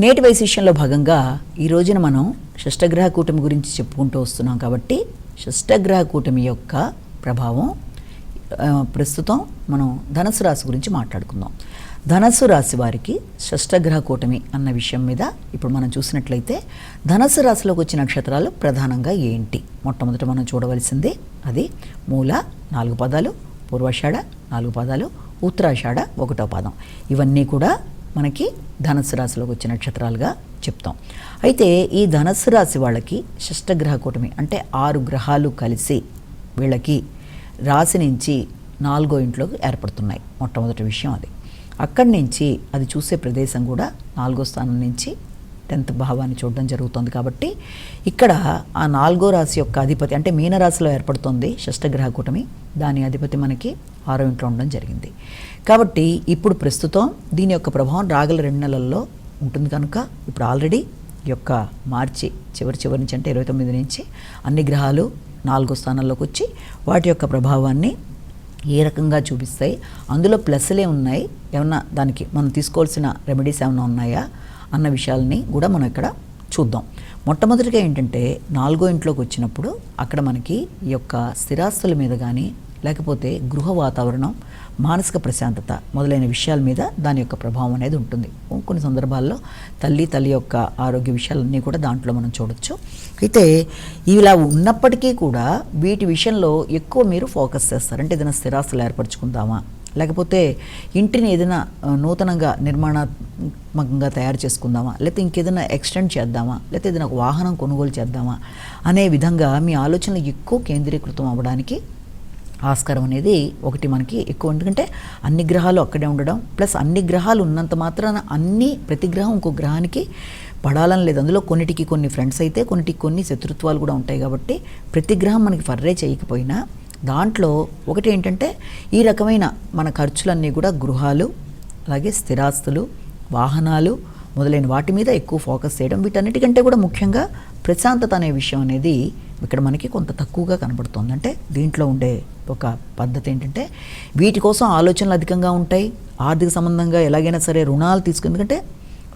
నేటి వైశిష్యంలో భాగంగా ఈ రోజున మనం షష్టగ్రహ కూటమి గురించి చెప్పుకుంటూ వస్తున్నాం కాబట్టి షష్టగ్రహ కూటమి యొక్క ప్రభావం ప్రస్తుతం మనం ధనుసు రాశి గురించి మాట్లాడుకుందాం. ధనుసు రాశి వారికి షష్టగ్రహ కూటమి అన్న విషయం మీద ఇప్పుడు మనం చూసినట్లయితే ధనుసు రాశిలోకి వచ్చిన నక్షత్రాలు ప్రధానంగా ఏంటి? మొట్టమొదట మనం చూడవలసింది అది మూల 4 పదాలు, పూర్వాషాఢ 4 పదాలు, ఉత్తరాషాఢ 1వ పాదం. ఇవన్నీ కూడా మనకి ధనుసు రాశిలోకి వచ్చిన నక్షత్రాలుగా చెప్తాం. అయితే ఈ ధనుసు రాశి వాళ్ళకి షష్టగ్రహ కూటమి అంటే 6 గ్రహాలు కలిసి వీళ్ళకి రాశి నుంచి 4వ ఇంట్లోకి ఏర్పడుతున్నాయి. మొట్టమొదటి విషయం అది. అక్కడి నుంచి అది చూసే ప్రదేశం కూడా 4వ స్థానం నుంచి 10th భావాన్ని చూడడం జరుగుతుంది. కాబట్టి ఇక్కడ ఆ 4వ రాశి యొక్క అధిపతి అంటే మీనరాశిలో ఏర్పడుతుంది షష్టగ్రహ కూటమి. దాని అధిపతి మనకి 6వ ఇంట్లో ఉండడం జరిగింది. కాబట్టి ఇప్పుడు ప్రస్తుతం దీని యొక్క ప్రభావం రాగల 2 నెలల్లో ఉంటుంది. కనుక ఇప్పుడు ఆల్రెడీ ఈ యొక్క మార్చి చివరి నుంచి అంటే 29 నుంచి అన్ని గ్రహాలు 4వ స్థానంలోకి వచ్చి వాటి యొక్క ప్రభావాన్ని ఏ రకంగా చూపిస్తాయి, అందులో ప్లస్లే ఉన్నాయి, ఏమన్నా దానికి మనం తీసుకోవాల్సిన రెమెడీస్ ఏమైనా ఉన్నాయా అన్న విషయాలని కూడా మనం ఇక్కడ చూద్దాం. మొట్టమొదటిగా ఏంటంటే 4వ ఇంట్లోకి వచ్చినప్పుడు అక్కడ మనకి ఈ యొక్క స్థిరాస్తుల మీద కానీ లేకపోతే గృహ వాతావరణం, మానసిక ప్రశాంతత మొదలైన విషయాల మీద దాని యొక్క ప్రభావం అనేది ఉంటుంది. కొన్ని సందర్భాల్లో తల్లి యొక్క ఆరోగ్య విషయాలన్నీ కూడా దాంట్లో మనం చూడొచ్చు. అయితే ఇలా ఉన్నప్పటికీ కూడా వీటి విషయంలో ఎక్కువ మీరు ఫోకస్ చేస్తారు. అంటే ఏదైనా స్థిరాస్తులు ఏర్పరచుకుందామా, లేకపోతే ఇంటిని ఏదైనా నూతనంగా నిర్మాణాత్మకంగా తయారు చేసుకుందామా, లేకపోతే ఇంకేదైనా ఎక్స్టెండ్ చేద్దామా, లేకపోతే ఏదైనా ఒక వాహనం కొనుగోలు చేద్దామా అనే విధంగా మీ ఆలోచనలు ఎక్కువ కేంద్రీకృతం అవ్వడానికి ఆస్కారం అనేది ఒకటి మనకి ఎక్కువ. ఎందుకంటే అన్ని గ్రహాలు అక్కడే ఉండడం, ప్లస్ అన్ని గ్రహాలు ఉన్నంత మాత్రాన ప్రతి గ్రహం ఇంకో గ్రహానికి పడాలని లేదు. అందులో కొన్నిటికి కొన్ని ఫ్రెండ్స్ అయితే కొన్నిటికి కొన్ని శత్రుత్వాలు కూడా ఉంటాయి. కాబట్టి ప్రతి గ్రహం మనకి ఫర్రే చేయకపోయినా దాంట్లో ఒకటి ఏంటంటే ఈ రకమైన మన ఖర్చులన్నీ కూడా గృహాలు, అలాగే స్థిరాస్తులు, వాహనాలు మొదలైన వాటి మీద ఎక్కువ ఫోకస్ చేయడం. వీటన్నిటికంటే కూడా ముఖ్యంగా ప్రశాంతత అనే విషయం అనేది ఇక్కడ మనకి కొంత తక్కువగా కనబడుతుంది. అంటే దీంట్లో ఉండే ఒక పద్ధతి ఏంటంటే వీటి కోసం ఆలోచనలు అధికంగా ఉంటాయి. ఆర్థిక సంబంధంగా ఎలాగైనా సరే రుణాలు తీసుకుని, ఎందుకంటే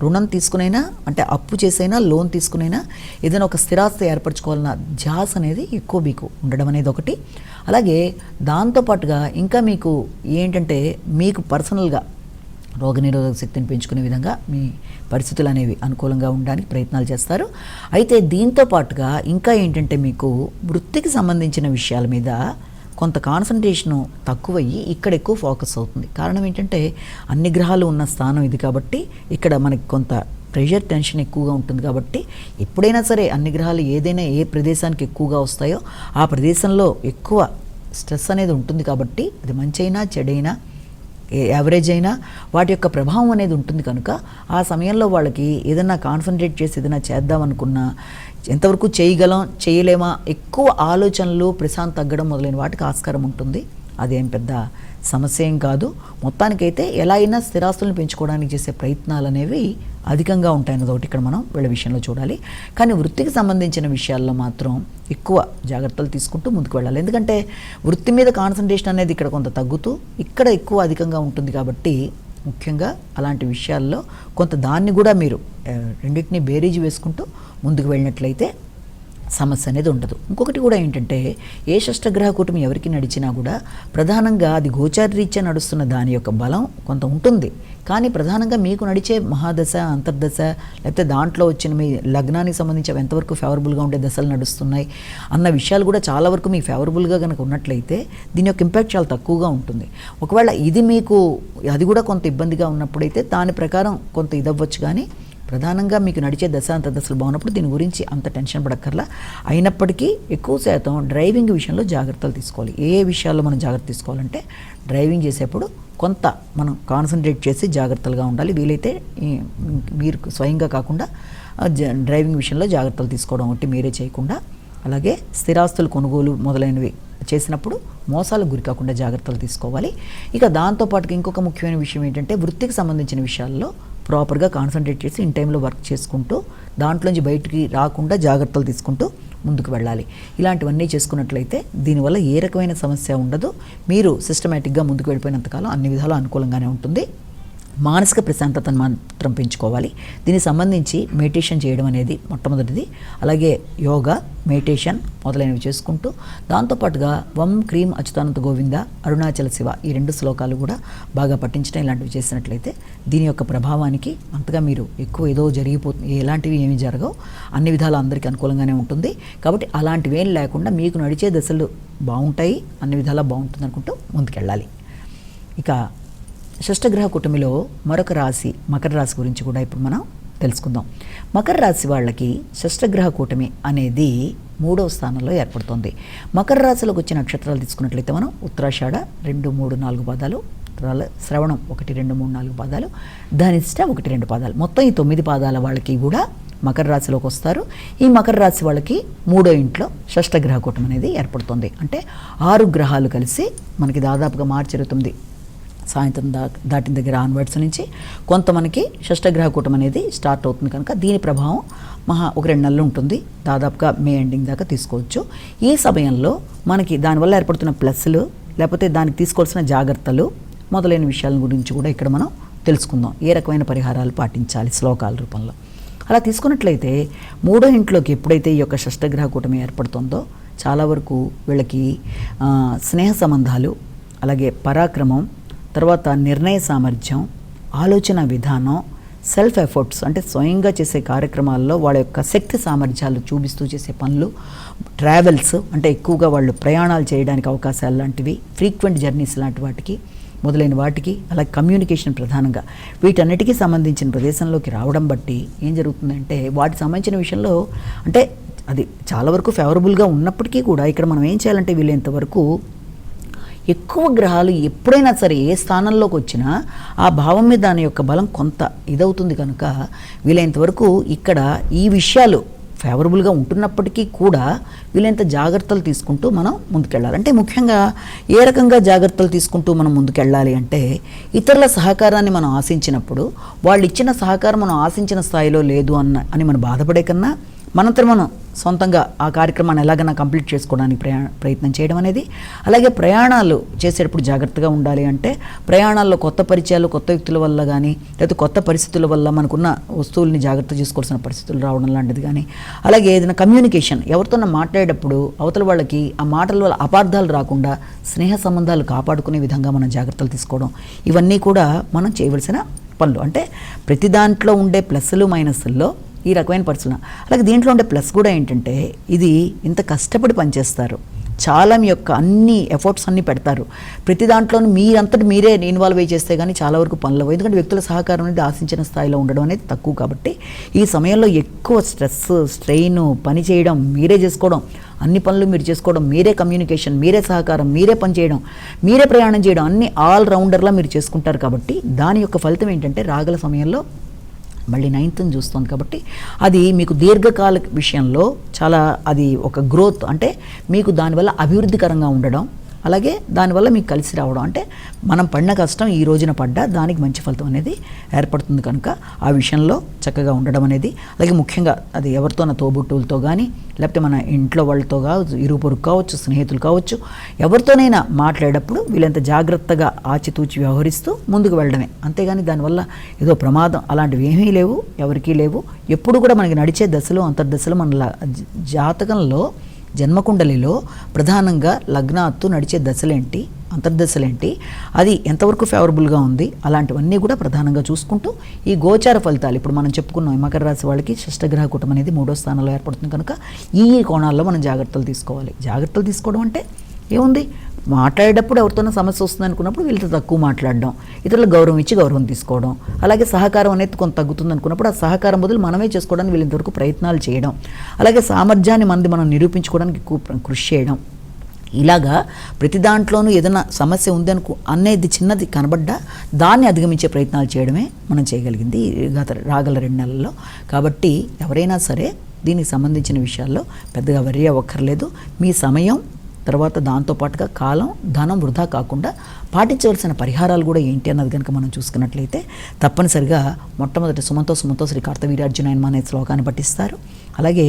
రుణం తీసుకునైనా అంటే అప్పు చేసైనా లోన్ తీసుకునైనా ఏదైనా ఒక స్థిరాస్తి ఏర్పరచుకోవాలన్న ధ్యాస అనేది ఎక్కువ మీకు ఉండడం అనేది ఒకటి. అలాగే దాంతోపాటుగా ఇంకా మీకు ఏంటంటే మీకు పర్సనల్గా రోగనిరోధక శక్తిని పెంచుకునే విధంగా మీ పరిస్థితులు అనేవి అనుకూలంగా ఉండడానికి ప్రయత్నాలు చేస్తారు. అయితే దీంతో పాటుగా ఇంకా ఏంటంటే మీకు వృత్తికి సంబంధించిన విషయాల మీద కొంత కాన్సన్ట్రేషను తక్కువయ్యి ఇక్కడ ఎక్కువ ఫోకస్ అవుతుంది. కారణం ఏంటంటే అన్ని గ్రహాలు ఉన్న స్థానం ఇది కాబట్టి ఇక్కడ మనకి కొంత ప్రెషర్, టెన్షన్ ఎక్కువగా ఉంటుంది. కాబట్టి ఎప్పుడైనా సరే అన్ని గ్రహాలు ఏదైనా ఏ ప్రదేశానికి ఎక్కువగా వస్తాయో ఆ ప్రదేశంలో ఎక్కువ స్ట్రెస్ అనేది ఉంటుంది. కాబట్టి అది మంచైనా చెడైనా యావరేజ్ అయినా వాటి యొక్క ప్రభావం అనేది ఉంటుంది. కనుక ఆ సమయంలో వాళ్ళకి ఏదైనా కాన్సన్ట్రేట్ చేసి ఏదైనా చేద్దామనుకున్నా ఎంతవరకు చేయలేమా, ఎక్కువ ఆలోచనలు, ప్రశాంత్ తగ్గడం మొదలైన వాటికి ఆస్కారం ఉంటుంది. అదేం పెద్ద సమస్య ఏం కాదు. మొత్తానికైతే ఎలా అయినా స్థిరాస్తులను పెంచుకోవడానికి చేసే ప్రయత్నాలు అనేవి అధికంగా ఉంటాయన్నది ఒకటి ఇక్కడ మనం వీళ్ళ విషయంలో చూడాలి. కానీ వృత్తికి సంబంధించిన విషయాల్లో మాత్రం ఎక్కువ జాగ్రత్తలు తీసుకుంటూ ముందుకు వెళ్ళాలి. ఎందుకంటే వృత్తి మీద కాన్సన్ట్రేషన్ అనేది ఇక్కడ కొంత తగ్గుతూ ఇక్కడ ఎక్కువ అధికంగా ఉంటుంది. కాబట్టి ముఖ్యంగా అలాంటి విషయాల్లో కొంత దాన్ని కూడా మీరు రెండింటినీ బేరీజు వేసుకుంటూ ముందుకు వెళ్ళినట్లయితే సమస్య అనేది ఉండదు. ఇంకొకటి కూడా ఏంటంటే ఏ షష్టగ్రహ కూటమి ఎవరికి నడిచినా కూడా ప్రధానంగా అది గోచారరీత్యా నడుస్తున్న దాని యొక్క బలం కొంత ఉంటుంది. కానీ ప్రధానంగా మీకు నడిచే మహాదశ, అంతర్దశ, లేకపోతే దాంట్లో వచ్చిన మీ లగ్నానికి సంబంధించి ఎంతవరకు ఫేవరబుల్గా ఉండే దశలు నడుస్తున్నాయి అన్న విషయాలు కూడా చాలా వరకు మీ ఫేవరబుల్గా కనుక ఉన్నట్లయితే దీని యొక్క ఇంపాక్ట్ చాలా తక్కువగా ఉంటుంది. ఒకవేళ ఇది మీకు అది కూడా కొంత ఇబ్బందిగా ఉన్నప్పుడైతే దాని ప్రకారం కొంత ఇదవ్వచ్చు. కానీ ప్రధానంగా మీకు నడిచే అంతర్దశలు బాగున్నప్పుడు దీని గురించి అంత టెన్షన్ పడక్కర్లా. అయినప్పటికీ ఎక్కువ శాతం డ్రైవింగ్ విషయంలో జాగ్రత్తలు తీసుకోవాలి. ఏ విషయాల్లో మనం జాగ్రత్త తీసుకోవాలంటే డ్రైవింగ్ చేసేప్పుడు కొంత మనం కాన్సన్ట్రేట్ చేసి జాగ్రత్తలుగా ఉండాలి. వీలైతే మీరు స్వయంగా కాకుండా డ్రైవింగ్ విషయంలో జాగ్రత్తలు తీసుకోవడం ఒకటి మీరే చేయకుండా, అలాగే స్థిరాస్తులు కొనుగోలు మొదలైనవి చేసినప్పుడు మోసాలకు గురి కాకుండా జాగ్రత్తలు తీసుకోవాలి. ఇక దాంతోపాటుగా ఇంకొక ముఖ్యమైన విషయం ఏంటంటే వృత్తికి సంబంధించిన విషయాల్లో ప్రాపర్గా కాన్సన్ట్రేట్ చేసి ఇన్ టైంలో వర్క్ చేసుకుంటూ దాంట్లోంచి బయటికి రాకుండా జాగ్రత్తలు తీసుకుంటూ ముందుకు వెళ్ళాలి. ఇలాంటివన్నీ చేసుకున్నట్లయితే దీనివల్ల ఏ రకమైన సమస్య ఉండదు. మీరు సిస్టమేటిక్గా ముందుకు వెళ్ళిపోయినంతకాలం అన్ని విధాలు అనుకూలంగానే ఉంటుంది. మానసిక ప్రశాంతతను మాత్రం పెంచుకోవాలి. దీనికి సంబంధించి మెడిటేషన్ చేయడం అనేది మొట్టమొదటిది. అలాగే యోగా, మెడిటేషన్ మొదలైనవి చేసుకుంటూ దాంతోపాటుగా వం క్రీం అచ్యుతానంత గోవింద అరుణాచల శివ ఈ 2 శ్లోకాలు కూడా బాగా పఠించడం ఇలాంటివి చేసినట్లయితే దీని యొక్క ప్రభావానికి అంతగా మీరు ఎక్కువ ఏదో జరిగిపోతుంది, ఎలాంటివి ఏమి జరగవు, అన్ని విధాలు అందరికీ అనుకూలంగానే ఉంటుంది. కాబట్టి అలాంటివి ఏం లేకుండా మీకు నడిచే దశలు బాగుంటాయి, అన్ని విధాలా బాగుంటుంది అనుకుంటూ ముందుకెళ్ళాలి. ఇక షష్టగ్రహ కూటమిలో మరొక రాశి మకర రాశి గురించి కూడా ఇప్పుడు మనం తెలుసుకుందాం. మకర రాశి వాళ్ళకి షష్టగ్రహ కూటమి అనేది 3వ స్థానంలో ఏర్పడుతుంది. మకర రాశిలోకి వచ్చిన నక్షత్రాలు తీసుకున్నట్లయితే మనం ఉత్తరాషాఢ 2, 3, 4 పాదాలు, శ్రవణం 1, 2, 3, 4 పాదాలు, ధనిష్ట 1, 2 పాదాలు, మొత్తం ఈ 9 పాదాల వాళ్ళకి కూడా మకర రాశిలోకి వస్తారు. ఈ మకర రాశి వాళ్ళకి 3వ ఇంట్లో షష్టగ్రహ కూటమి అనేది ఏర్పడుతుంది. అంటే 6 గ్రహాలు కలిసి మనకి దాదాపుగా మార్చి 29 సాయంత్రం దాటిన దగ్గర ఆన్వర్డ్స్ నుంచి కొంత మనకి షష్టగ్రహ కూటమి అనేది స్టార్ట్ అవుతుంది కనుక దీని ప్రభావం ఒక 2 నెలలు ఉంటుంది. దాదాపుగా మే ఎండింగ్ దాకా తీసుకోవచ్చు. ఈ సమయంలో మనకి దానివల్ల ఏర్పడుతున్న ప్లస్లు, లేకపోతే దానికి తీసుకోవాల్సిన జాగ్రత్తలు మొదలైన విషయాల గురించి కూడా ఇక్కడ మనం తెలుసుకుందాం. ఏ రకమైన పరిహారాలు పాటించాలి శ్లోకాల రూపంలో. అలా తీసుకున్నట్లయితే 3వ ఇంట్లోకి ఎప్పుడైతే ఈ యొక్క షష్టగ్రహ కూటమి ఏర్పడుతుందో చాలా వరకు వీళ్ళకి స్నేహ సంబంధాలు, అలాగే పరాక్రమం, తర్వాత నిర్ణయ సామర్థ్యం, ఆలోచన విధానం, సెల్ఫ్ ఎఫర్ట్స్ అంటే స్వయంగా చేసే కార్యక్రమాల్లో వాళ్ళ యొక్క శక్తి సామర్థ్యాలు చూపిస్తూ చేసే పనులు, ట్రావెల్స్ అంటే ఎక్కువగా వాళ్ళు ప్రయాణాలు చేయడానికి అవకాశాలు లాంటివి, ఫ్రీక్వెంట్ జర్నీస్ లాంటి వాటికి మొదలైన వాటికి, అలాగే కమ్యూనికేషన్ ప్రధానంగా వీటన్నిటికీ సంబంధించిన ప్రదేశంలోకి రావడం బట్టి ఏం జరుగుతుందంటే వాటికి సంబంధించిన విషయంలో అంటే అది చాలా వరకు ఫేవరబుల్గా ఉన్నప్పటికీ కూడా ఇక్కడ మనం ఏం చేయాలంటే వీళ్ళంతవరకు ఎక్కువ గ్రహాలు ఎప్పుడైనా సరే ఏ స్థానంలోకి వచ్చినా ఆ భావం మీద దాని యొక్క బలం కొంత ఇదవుతుంది కనుక వీలైనంతవరకు ఇక్కడ ఈ విషయాలు ఫేవరబుల్గా ఉంటున్నప్పటికీ కూడా వీలైనంత జాగ్రత్తలు తీసుకుంటూ మనం ముందుకెళ్ళాలి. అంటే ముఖ్యంగా ఏ రకంగా జాగ్రత్తలు తీసుకుంటూ మనం ముందుకెళ్ళాలి అంటే ఇతరుల సహకారాన్ని మనం ఆశించినప్పుడు వాళ్ళు ఇచ్చిన సహకారం మనం ఆశించిన స్థాయిలో లేదు అని మనం బాధపడే కన్నా మనంతరం మనం సొంతంగా ఆ కార్యక్రమాన్ని ఎలాగైనా కంప్లీట్ చేసుకోవడానికి ప్రయత్నం చేయడం అనేది, అలాగే ప్రయాణాలు చేసేటప్పుడు జాగ్రత్తగా ఉండాలి. అంటే ప్రయాణాల్లో కొత్త పరిచయాలు, కొత్త వ్యక్తుల వల్ల కానీ, లేకపోతే కొత్త పరిస్థితుల వల్ల మనకున్న వస్తువుల్ని జాగ్రత్త చేసుకోవాల్సిన పరిస్థితులు రావడం లాంటిది కానీ, అలాగే ఏదైనా కమ్యూనికేషన్ ఎవరితోన్నా మాట్లాడేటప్పుడు అవతల వాళ్ళకి ఆ మాటల వల్ల అపార్థాలు రాకుండా స్నేహ సంబంధాలు కాపాడుకునే విధంగా మనం జాగ్రత్తలు తీసుకోవడం, ఇవన్నీ కూడా మనం చేయవలసిన పనులు. అంటే ప్రతి దాంట్లో ఉండే ప్లస్లు మైనస్ల్లో ఈ రకమైన పరిస్థితులు. అలాగే దీంట్లో ఉండే ప్లస్ కూడా ఏంటంటే ఇది ఇంత కష్టపడి పనిచేస్తారు, చాలా మీ యొక్క అన్ని ఎఫర్ట్స్ అన్నీ పెడతారు, ప్రతి దాంట్లోనూ మీరంతటి మీరే ఇన్వాల్వ్ అయ్యి చేస్తే కానీ చాలా వరకు పనులు, ఎందుకంటే వ్యక్తుల సహకారం అనేది ఆశించిన స్థాయిలో ఉండడం అనేది తక్కువ. కాబట్టి ఈ సమయంలో ఎక్కువ స్ట్రెస్, స్ట్రెయిన్, పని చేయడం, మీరే చేసుకోవడం, అన్ని పనులు మీరు చేసుకోవడం, మీరే కమ్యూనికేషన్, మీరే సహకారం, మీరే పని చేయడం, మీరే ప్రయాణం చేయడం, అన్ని ఆల్ రౌండర్లా మీరు చేసుకుంటారు. కాబట్టి దాని యొక్క ఫలితం ఏంటంటే రాగల సమయంలో మళ్ళీ 9th చూస్తుంది. కాబట్టి అది మీకు దీర్ఘకాల విషయంలో చాలా అది ఒక గ్రోత్, అంటే మీకు దానివల్ల అభివృద్ధికరంగా ఉండడం, అలాగే దానివల్ల మీకు కలిసి రావడం, అంటే మనం పడిన కష్టం ఈ రోజున పడ్డా దానికి మంచి ఫలితం అనేది ఏర్పడుతుంది కనుక ఆ విషయంలో చక్కగా ఉండడం అనేది, అలాగే ముఖ్యంగా అది ఎవరితోన తోబుట్టువులతో కానీ, లేకపోతే మన ఇంట్లో వాళ్ళతో కావచ్చు, ఇరుగు పొరుగు కావచ్చు, స్నేహితులు కావచ్చు, ఎవరితోనైనా మాట్లాడేటప్పుడు వీళ్ళంత జాగ్రత్తగా ఆచితూచి వ్యవహరిస్తూ ముందుకు వెళ్ళడమే. అంతేగాని దానివల్ల ఏదో ప్రమాదం అలాంటివి ఏమీ లేవు, ఎవరికీ లేవు. ఎప్పుడు కూడా మనకి నడిచే దశలు, అంతర్దశలు మన జాతకంలో జన్మకుండలిలో ప్రధానంగా లగ్నాత్తు నడిచే దశలేంటి, అంతర్దశలేంటి, అది ఎంతవరకు ఫేవరబుల్గా ఉంది, అలాంటివన్నీ కూడా ప్రధానంగా చూసుకుంటూ ఈ గోచార ఫలితాలు ఇప్పుడు మనం చెప్పుకున్నాం. మకర రాశి వాళ్ళకి షష్టగ్రహ కూటమి అనేది 3వ స్థానంలో ఏర్పడుతుంది కనుక ఈ కోణాల్లో మనం జాగ్రత్తలు తీసుకోవాలి. జాగ్రత్తలు తీసుకోవడం అంటే ఏముంది, మాట్లాడేటప్పుడు ఎవరితోనో సమస్య వస్తుంది అనుకున్నప్పుడు వీళ్ళతో తక్కువ మాట్లాడడం, ఇతరులకు గౌరవం ఇచ్చి గౌరవం తీసుకోవడం, అలాగే సహకారం అనేది కొంత తగ్గుతుంది అనుకున్నప్పుడు ఆ సహకారం బదులు మనమే చేసుకోవడానికి వీళ్ళంతవరకు ప్రయత్నాలు చేయడం, అలాగే సామర్థ్యాన్ని మనం నిరూపించుకోవడానికి ఎక్కువ కృషి చేయడం, ఇలాగా ప్రతి దాంట్లోనూ ఏదైనా సమస్య ఉంది అనేది చిన్నది కనబడ్డా దాన్ని అధిగమించే ప్రయత్నాలు చేయడమే మనం చేయగలిగింది రాగల 2 నెలల్లో. కాబట్టి ఎవరైనా సరే దీనికి సంబంధించిన విషయాల్లో పెద్దగా వర్రీ అవ్వక్కర్లేదు. మీ సమయం, తర్వాత దాంతోపాటుగా కాలం, ధనం వృధా కాకుండా పాటించవలసిన పరిహారాలు కూడా ఏంటి అన్నది కనుక మనం చూసుకున్నట్లయితే తప్పనిసరిగా మొట్టమొదటి సుమంతో శ్రీ కార్తవీర్యార్జునాయనమ అనే శ్లోకాన్ని పఠిస్తారు. అలాగే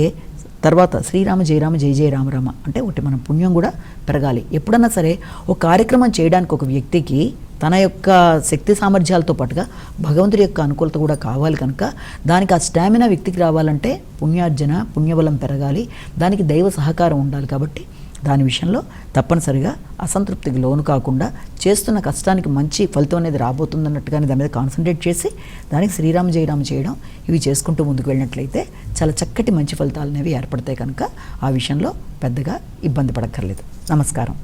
తర్వాత శ్రీరామ జయరామ జయ జయ రామ రామ అంటే ఒకటి మన పుణ్యం కూడా పెరగాలి. ఎప్పుడన్నా సరే ఒక కార్యక్రమం చేయడానికి ఒక వ్యక్తికి తన యొక్క శక్తి సామర్థ్యాలతో పాటుగా భగవంతుడి యొక్క అనుకూలత కూడా కావాలి కనుక దానికి ఆ స్టామినా వ్యక్తికి రావాలంటే పుణ్యార్జన, పుణ్యబలం పెరగాలి, దానికి దైవ సహకారం ఉండాలి. కాబట్టి దాని విషయంలో తప్పనిసరిగా అసంతృప్తికి లోను కాకుండా చేస్తున్న కష్టానికి మంచి ఫలితం అనేది రాబోతుందన్నట్టుగానే దాని మీద కాన్సన్ట్రేట్ చేసి దానికి శ్రీరామ జయరామ చేయడం ఇవి చేసుకుంటూ ముందుకు వెళ్ళినట్లయితే చాలా చక్కటి మంచి ఫలితాలు అనేవి ఏర్పడతాయి కనుక ఆ విషయంలో పెద్దగా ఇబ్బంది పడక్కర్లేదు. నమస్కారం.